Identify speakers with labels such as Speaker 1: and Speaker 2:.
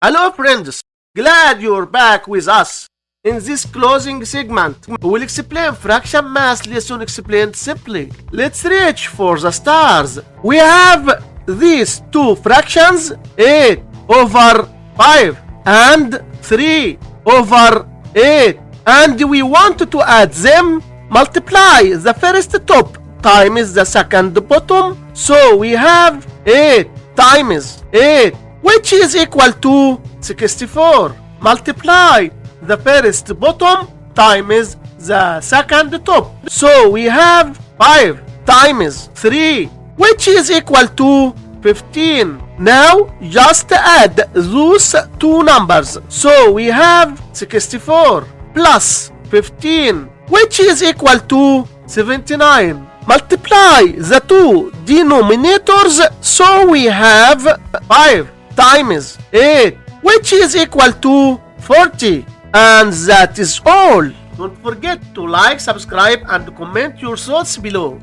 Speaker 1: Hello friends, glad you're back with us. In this closing segment, we will explain fraction math lesson explained simply. Let's reach for the stars. We have these two fractions, 8 over 5 and 3 over 8. And we want to add them, multiply the first top times the second bottom. So we have 8 times 8, which is equal to 64. Multiply the first bottom times the second top. So we have 5 times 3, which is equal to 15. Now just add those two numbers. So we have 64 plus 15, which is equal to 79. Multiply the two denominators. So we have 5 times 8, which is equal to 40. And that is all. Don't forget to like, subscribe, and comment your thoughts below.